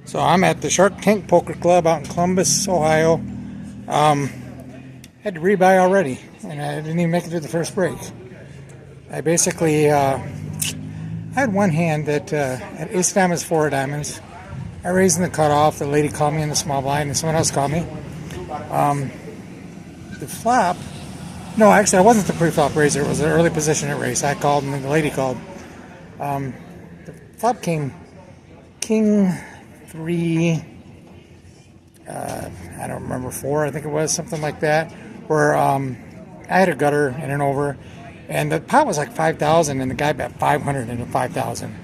So I'm at the Shark Tank Poker Club out in Columbus, Ohio. Had to rebuy already, and I didn't even make it to the first break. I basically had one hand that had ace diamonds, four diamonds. I raised in the cutoff. The lady called me in the small blind, and someone else called me. The flop, no, actually, I wasn't the pre-flop raiser. It was an early position at race. I called, and then the lady called. The flop came king, three, I don't remember, four, I think it was, something like that, where I had a gutter and an over, and the pot was like 5,000, and the guy bet 500 into 5,000,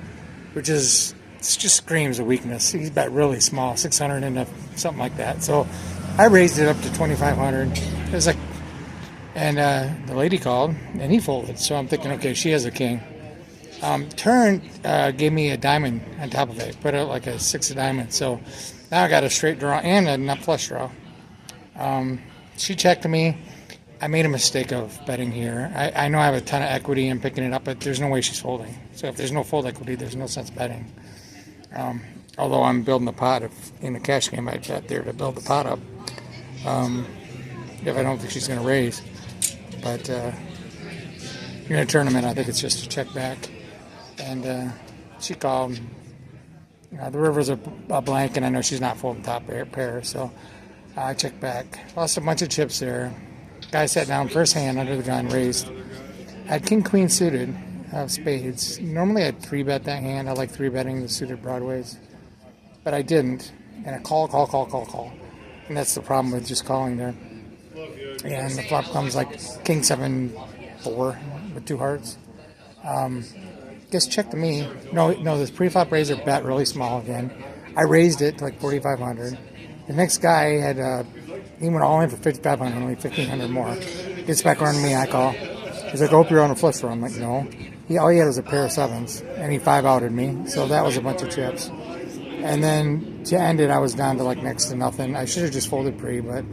which is, it just screams a weakness. He's bet really small, 600 into something like that. So I raised it up to 2,500. It was like, and the lady called, and he folded. So I'm thinking, okay, she has a king. Turn gave me a diamond on top of it, put out like a six of diamonds. So now I got a straight draw and a nut flush draw. She checked me. I made a mistake of betting here. I know I have a ton of equity in picking it up, but there's no way she's folding. So if there's no fold equity, there's no sense betting. Although I'm building the pot, if in the cash game I'd bet there to build the pot up. If I don't think she's going to raise. But in a tournament, I think it's just a check back. And she called. The river's a blank, and I know she's not folding top pair, so I checked back. Lost a bunch of chips there. Guy sat down, first hand under the gun, raised. Had king queen suited of spades. Normally I'd three bet that hand. I like three betting the suited broadways, but I didn't. And I call. And that's the problem with just calling there. And the flop comes like king 7-4 with two hearts. Just check to me. No, this pre-flop raiser bet really small again. I raised it to like 4,500. The next guy had he went all in for 5,500, only 1,500 more. Gets back around to me, I call. He's like, I hope you're on a flush draw. I'm like, no. All he had was a pair of sevens, and he five-outed me. So that was a bunch of chips. And then to end it, I was down to like next to nothing. I should have just folded pre, but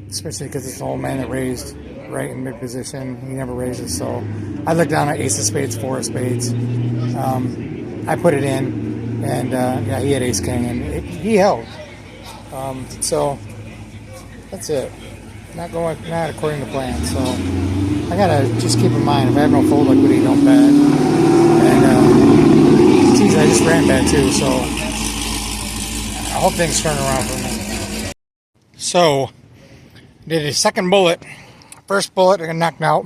especially because it's the old man that raised right in mid position. He never raises, so I looked down at ace of spades, four of spades. I put it in, and yeah, he had ace king, and he held. So that's it. Not according to plan. So I gotta just keep in mind, if I have no fold equity, don't bet. And geez, I just ran bad too, so I hope things turn around for me. So did a second bullet. First bullet, I got knocked out.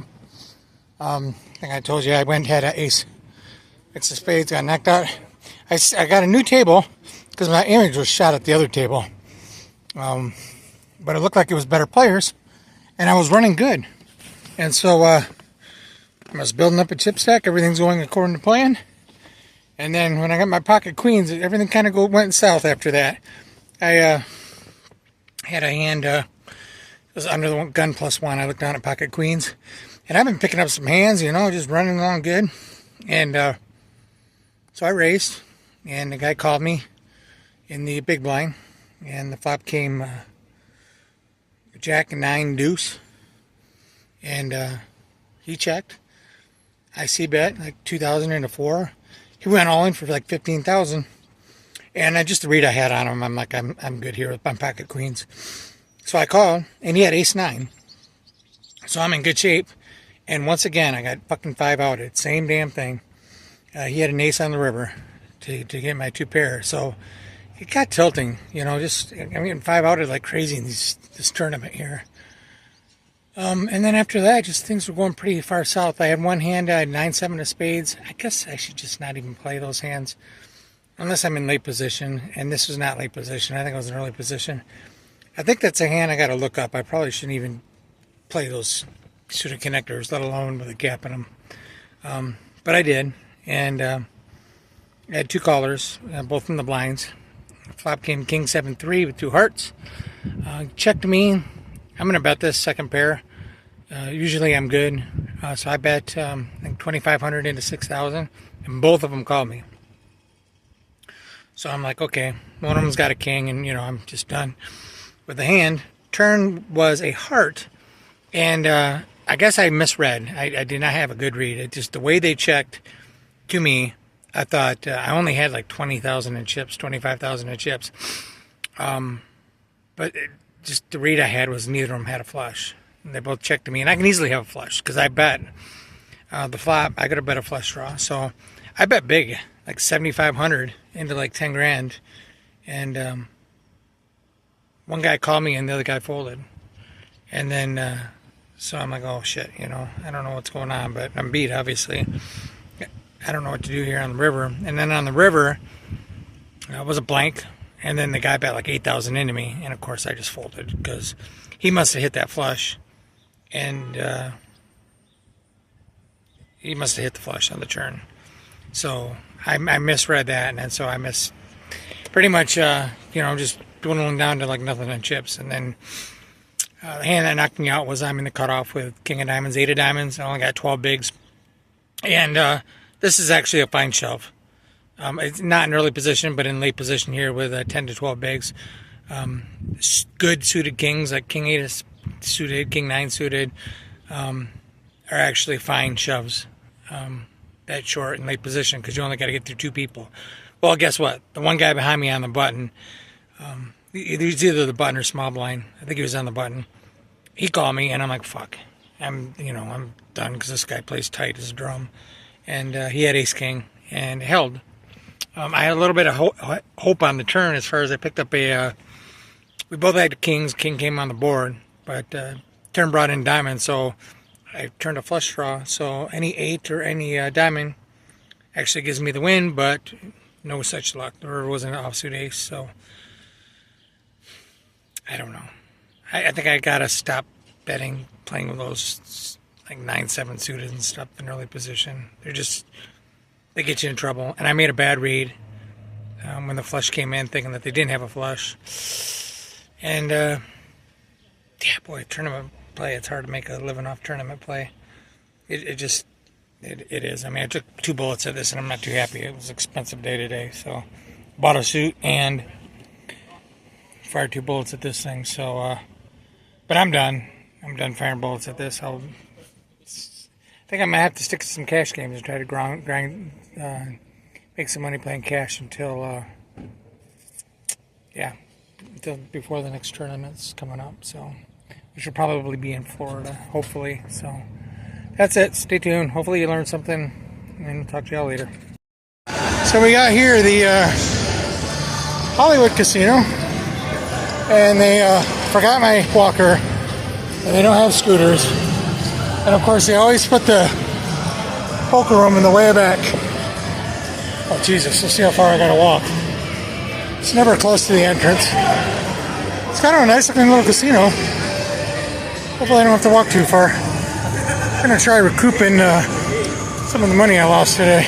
I think I told you I went and had an ace. It's a spades, got knocked out. I got a new table because my image was shot at the other table. But it looked like it was better players, and I was running good. And so I was building up a chip stack. Everything's going according to plan. And then when I got my pocket queens, everything kind of went south after that. I had a hand, it was under the gun +1. I looked down at pocket queens. And I've been picking up some hands, just running along good. And so I raised, and the guy called me in the big blind. And the flop came jack and 9 deuce. And he checked. I c-bet like 2,000 into 4. He went all in for like 15,000. And just the read I had on him, I'm like, I'm good here with my pocket queens. So I called, and he had ace 9. So I'm in good shape. And once again, I got fucking 5-outed. Same damn thing. He had an ace on the river to get my 2 pair. So it got tilting, I'm getting 5-outed like crazy in this tournament here. And then after that, just things were going pretty far south. I had one hand, I had 9-7 of spades. I guess I should just not even play those hands unless I'm in late position. And this was not late position. I think I was in early position. I think that's a hand I got to look up. I probably shouldn't even play those suited connectors, let alone with a gap in them. But I did. And I had 2 callers, both in the blinds. Flop came king 7-3 with 2 hearts. Checked me. I'm going to bet this second pair. Usually I'm good. So I bet I think 2,500 into 6,000. And both of them called me. So I'm like, okay. One of them's got a king, and, I'm just done with the hand. Turn was a heart. And I guess I misread. I did not have a good read. It just the way they checked to me, I thought I only had like 20,000 in chips, 25,000 in chips. But just the read I had was neither of them had a flush. And they both checked to me, and I can easily have a flush because I bet the flop. I got to bet a flush draw, so I bet big, like 7,500 into like 10 grand, and one guy called me and the other guy folded, and then so I'm like, oh shit, I don't know what's going on, but I'm beat obviously. I don't know what to do here on the river, and then on the river it was a blank. And then the guy bet like 8,000 into me, and of course I just folded because he must have hit that flush, and he must have hit the flush on the turn. So I misread that, and then so I missed pretty much, just dwindling down to like nothing on chips. And then the hand that knocked me out was I'm in the cutoff with King of Diamonds, 8 of Diamonds. I only got 12 bigs, and this is actually a fine shove. It's not in early position, but in late position here with 10 to 12 bigs. Good suited kings, like King 8 is suited, King 9 suited, are actually fine shoves that short in late position because you only got to get through 2 people. Well, guess what? The one guy behind me on the button, it was either the button or small blind. I think he was on the button. He called me, and I'm like, fuck. I'm done because this guy plays tight as a drum. And he had ace king and held. I had a little bit of hope on the turn as far as I picked up we both had kings. King came on the board, but turn brought in diamond, so I turned a flush draw. So any 8 or any diamond actually gives me the win, but no such luck. There wasn't an offsuit ace, so I don't know. I think I gotta stop betting, playing with those like 9-7 suited and stuff in early position. They get you in trouble. And I made a bad read when the flush came in, thinking that they didn't have a flush. And, tournament play, it's hard to make a living off tournament play. It is. I mean, I took 2 bullets at this, and I'm not too happy. It was an expensive day today. So, bought a suit and fired 2 bullets at this thing. So, but I'm done. I'm done firing bullets at this. I think I might have to stick to some cash games and try to grind make some money playing cash until before the next tournament's coming up. So we should probably be in Florida, hopefully. So that's it. Stay tuned. Hopefully you learned something, and talk to y'all later. So we got here the Hollywood Casino, and they forgot my walker, and they don't have scooters. And of course, they always put the poker room in the way back. Oh, Jesus, let's see how far I gotta walk. It's never close to the entrance. It's kind of a nice looking little casino. Hopefully I don't have to walk too far. I'm gonna try recouping some of the money I lost today.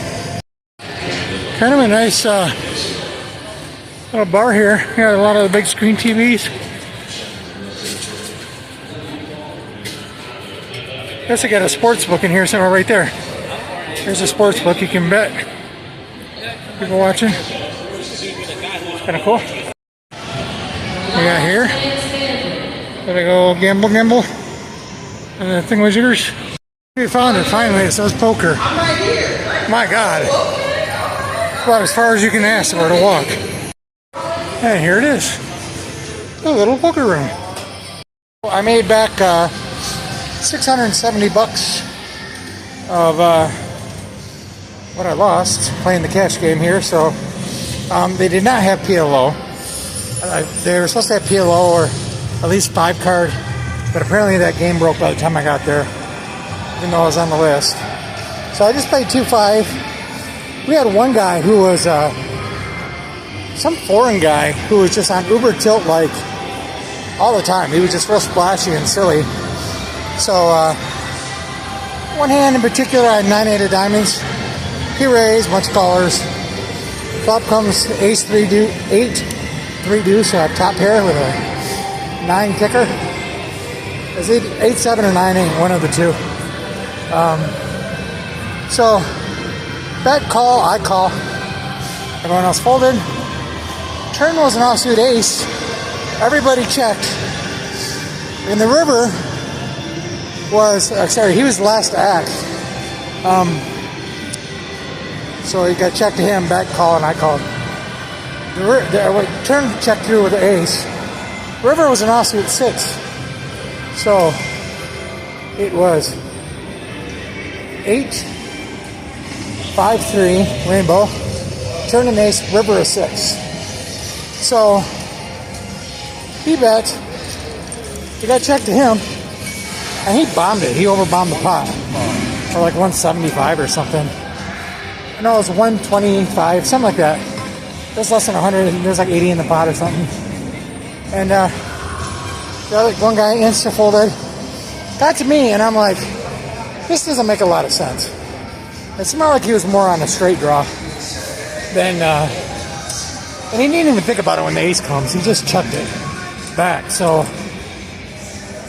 Kind of a nice little bar here. Got a lot of the big screen TVs. I guess I got a sports book in here somewhere right there. There's a sports book you can bet. People watching. It's kind of cool. We got here. Gotta go gamble. And the thingamajiggers. We found it finally. It says poker. My God. About as far as you can ask for to walk. And here it is. The little poker room. I made back $670 of what I lost playing the cash game here. So they did not have PLO. They were supposed to have PLO or at least 5 card, but apparently that game broke by the time I got there, even though I was on the list. So I just played 2-5. We had one guy who was some foreign guy who was just on Uber tilt like all the time. He was just real splashy and silly. So, one hand in particular, I had 9-8 of diamonds. He raised, bunch of callers. Flop comes ace 3 deuce, 8-3 deuce, so I have top pair with a 9 kicker. It's 8-7 or 9-8, one of the two. So, bet, call, I call. Everyone else folded. Turn was an offsuit ace. Everybody checked. In the river was, he was the last to act. So he got checked to him, back call, and I called. The turn checked through with the ace. River was an offsuit 6. So it was 8, 5, 3, rainbow, turn and ace, river a 6. So he bet, it got checked to him, and he bombed it. He overbombed the pot for like 175 or something. No, it was 125, something like that. It was less than 100, and there's like 80 in the pot or something. And the other one guy insta-folded, got to me, and I'm like, this doesn't make a lot of sense. It smelled like he was more on a straight draw than, and he didn't even think about it when the ace comes. He just chucked it back. So,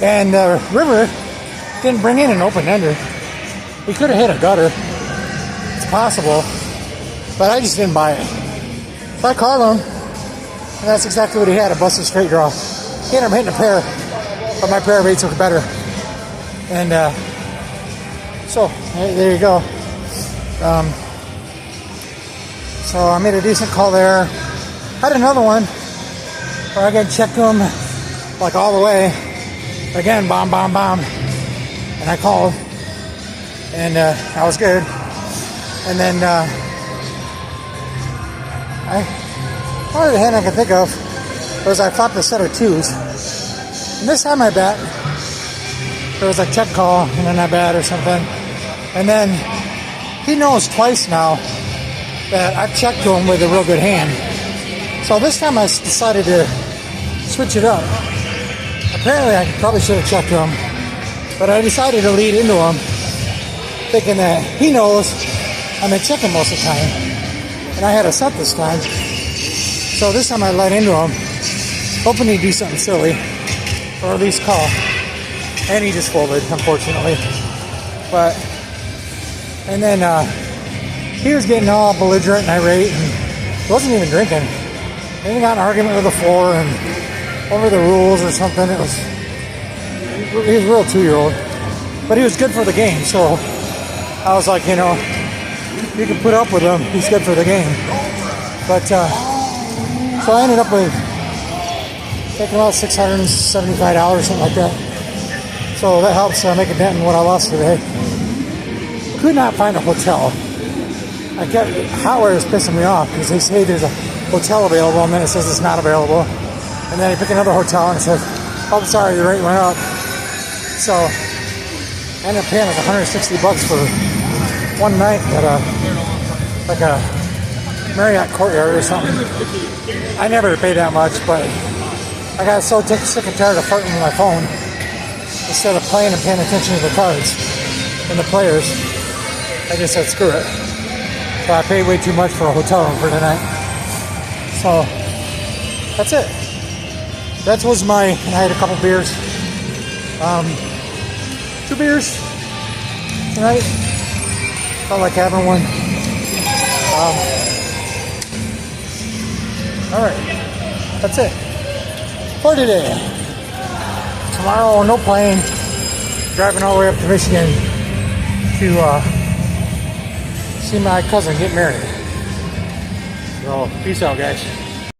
and River didn't bring in an open ender. He could have hit a gutter. It's possible, but I just didn't buy it. So I called him, and that's exactly what he had, a busted straight draw. He ended up hitting a pair, but my pair of eights looked better. And so there you go. So I made a decent call there. Had another one where I got checked to him like all the way. Again, bomb, bomb, bomb. And I called, and I was good. And then one of the hand I can think of was I flopped a set of 2s. And this time I bet. There was a check call, and then I bet or something. And then he knows twice now that I've checked to him with a real good hand. So this time I decided to switch it up. Apparently I probably should have checked to him, but I decided to lead into him, thinking that he knows I'm in checking most of the time, and I had a set this time. So this time I led into him, hoping he'd do something silly, or at least call. And he just folded, unfortunately. And then he was getting all belligerent and irate, and wasn't even drinking. And he got in an argument with the floor and over the rules or something. He was a real 2-year-old, but he was good for the game. So I was like, you can put up with him. He's good for the game. But so I ended up with taking about $675, something like that. So that helps make a dent in what I lost today. Could not find a hotel. Hotwire is pissing me off because they say there's a hotel available, and then it says it's not available. And then I pick another hotel and it says, oh, sorry, the rate went up. So I ended up paying like $160 for one night at a Marriott Courtyard or something. I never paid that much, but I got so sick and tired of farting with my phone. Instead of playing and paying attention to the cards and the players, I just said screw it. So I paid way too much for a hotel room for tonight. So that's it. That was and I had a couple beers. 2 beers tonight. Felt like having one. Alright. That's it for today. Tomorrow, no plane. Driving all the way up to Michigan to see my cousin get married. So, peace out, guys.